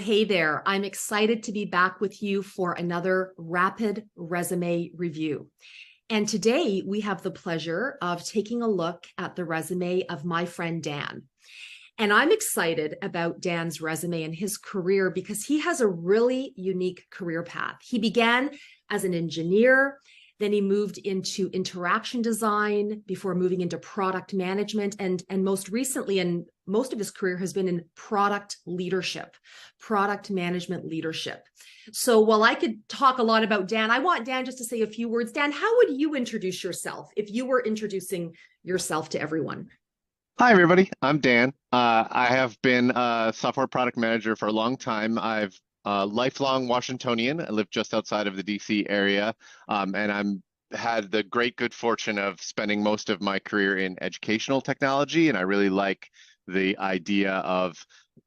Hey there, I'm excited to be back with you for another rapid resume review. And today we have the pleasure of taking a look at the resume of my friend Dan. And I'm excited about Dan's resume and his career because he has a really unique career path. He began as an engineer, then he moved into interaction design before moving into product management. And most recently, and most of his career has been in product leadership, product management leadership. So while I could talk a lot about Dan, I want Dan just to say a few words. Dan, how would you introduce yourself if you were introducing yourself to everyone? Hi, everybody. I'm Dan. I have been a software product manager for a long time. I've a lifelong Washingtonian. I live just outside of the DC area, and I'm had the great good fortune of spending most of my career in educational technology, and I really like the idea of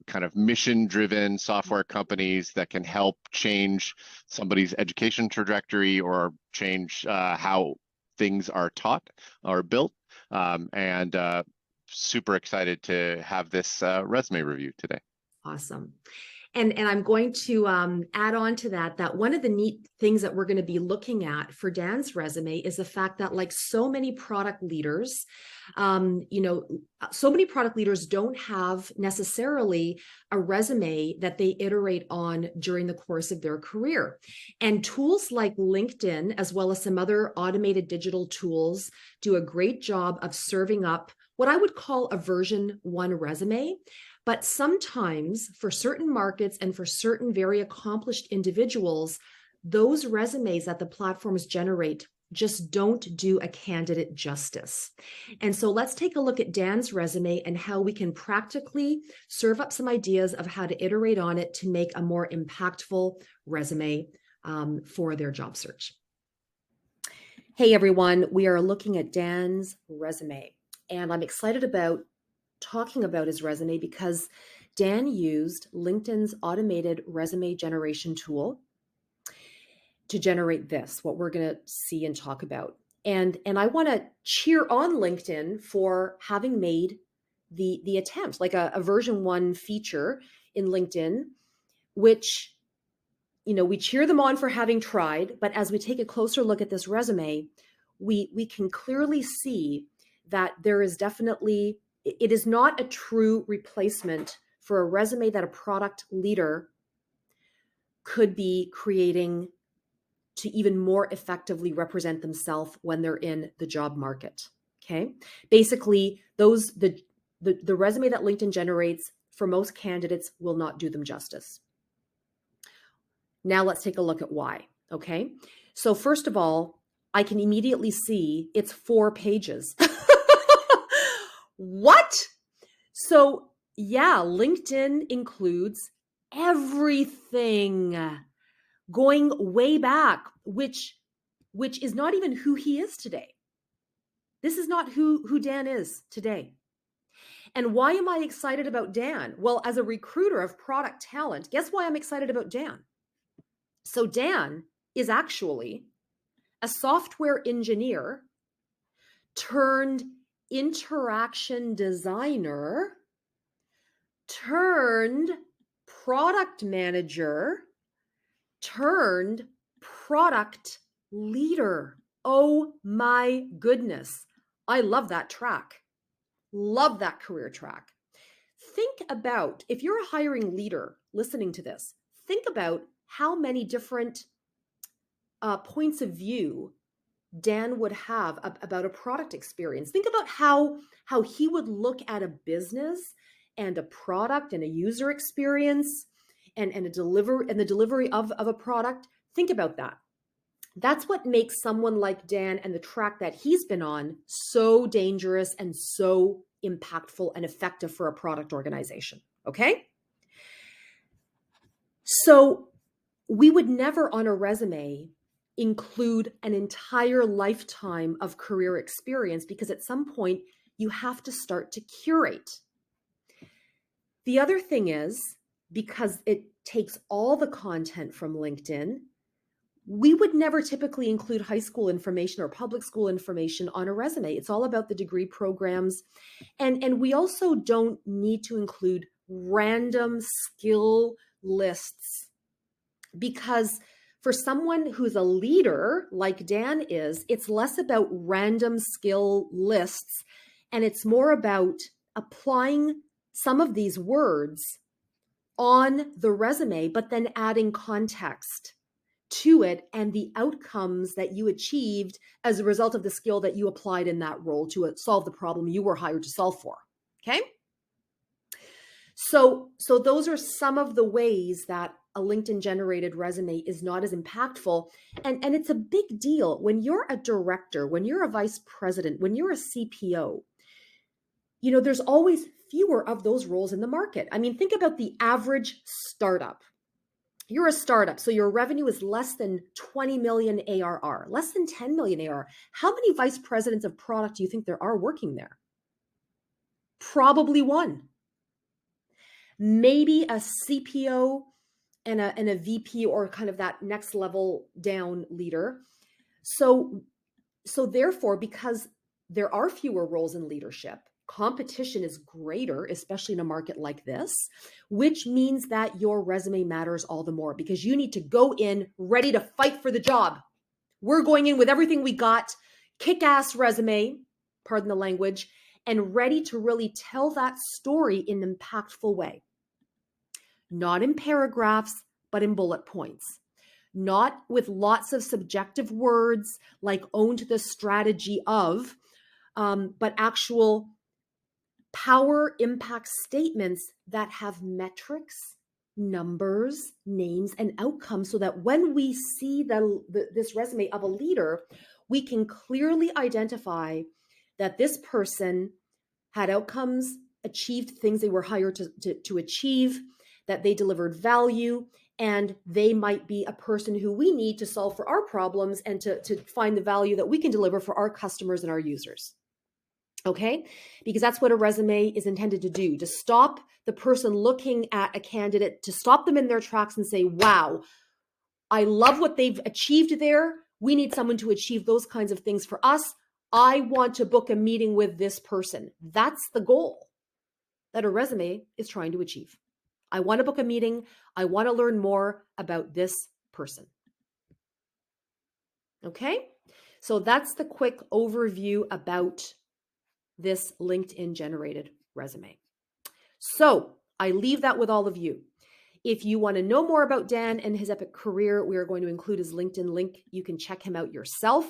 kind of mission-driven software companies that can help change somebody's education trajectory or change how things are taught or built. And Super excited to have this resume review today. Awesome. And I'm going to add on to that one of the neat things that we're going to be looking at for Dan's resume is the fact that, like so many product leaders, so many product leaders don't have necessarily a resume that they iterate on during the course of their career. And tools like LinkedIn, as well as some other automated digital tools, do a great job of serving up what I would call a version 1 resume. But sometimes for certain markets and for certain very accomplished individuals, those resumes that the platforms generate just don't do a candidate justice. And so let's take a look at Dan's resume and how we can practically serve up some ideas of how to iterate on it to make a more impactful resume for their job search. Hey everyone, we are looking at Dan's resume, and I'm excited about talking about his resume because Dan used LinkedIn's automated resume generation tool to generate this, what we're going to see and talk about. And I want to cheer on LinkedIn for having made the attempt, like a version 1 feature in LinkedIn, which, we cheer them on for having tried. But as we take a closer look at this resume, we can clearly see that there is definitely, it is not a true replacement for a resume that a product leader could be creating to even more effectively represent themselves when they're in the job market. Okay. Basically, the resume that LinkedIn generates for most candidates will not do them justice. Now let's take a look at why. Okay. So first of all, I can immediately see it's 4 pages. What? So yeah, LinkedIn includes everything going way back, which is not even who he is today. This is not who Dan is today. And why am I excited about Dan? Well, as a recruiter of product talent, guess why I'm excited about Dan? So Dan is actually a software engineer turned interaction designer turned product manager turned product leader. Oh my goodness. I love that track. Love that career track. Think about, if you're a hiring leader listening to this, think about how many different points of view Dan would have about a product experience. Think about how he would look at a business and a product and a user experience and the delivery of a product. Think about that. That's what makes someone like Dan and the track that he's been on so dangerous and so impactful and effective for a product organization. Okay? So we would never on a resume include an entire lifetime of career experience because at some point you have to start to curate. The other thing is, because it takes all the content from LinkedIn, we would never typically include high school information or public school information on a resume. It's all about the degree programs. And we also don't need to include random skill lists, because for someone who's a leader like Dan is, it's less about random skill lists and it's more about applying some of these words on the resume, but then adding context to it and the outcomes that you achieved as a result of the skill that you applied in that role to solve the problem you were hired to solve for. Okay? So those are some of the ways that a LinkedIn generated resume is not as impactful. And it's a big deal when you're a director, when you're a vice president, when you're a CPO. You know, there's always fewer of those roles in the market. I mean, think about the average startup. You're a startup, so your revenue is less than 20 million ARR, less than 10 million ARR. How many vice presidents of product do you think there are working there? Probably one. Maybe a CPO and a VP or kind of that next level down leader. So therefore, because there are fewer roles in leadership, competition is greater, especially in a market like this, which means that your resume matters all the more because you need to go in ready to fight for the job. We're going in with everything we got, kick-ass resume, pardon the language, and ready to really tell that story in an impactful way. Not in paragraphs, but in bullet points. Not with lots of subjective words like own to the strategy of, but actual power impact statements that have metrics, numbers, names, and outcomes so that when we see this resume of a leader, we can clearly identify that this person had outcomes, achieved things they were hired to achieve, that they delivered value, and they might be a person who we need to solve for our problems and to find the value that we can deliver for our customers and our users. Okay? Because that's what a resume is intended to do, to stop the person looking at a candidate, to stop them in their tracks and say, wow, I love what they've achieved there. We need someone to achieve those kinds of things for us. I want to book a meeting with this person. That's the goal that a resume is trying to achieve. I want to book a meeting. I want to learn more about this person. Okay? So that's the quick overview about this LinkedIn generated resume. So I leave that with all of you. If you want to know more about Dan and his epic career, we are going to include his LinkedIn link. You can check him out yourself.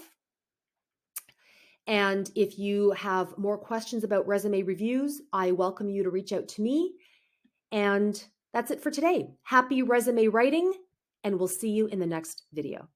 And if you have more questions about resume reviews, I welcome you to reach out to me. And that's it for today. Happy resume writing, and we'll see you in the next video.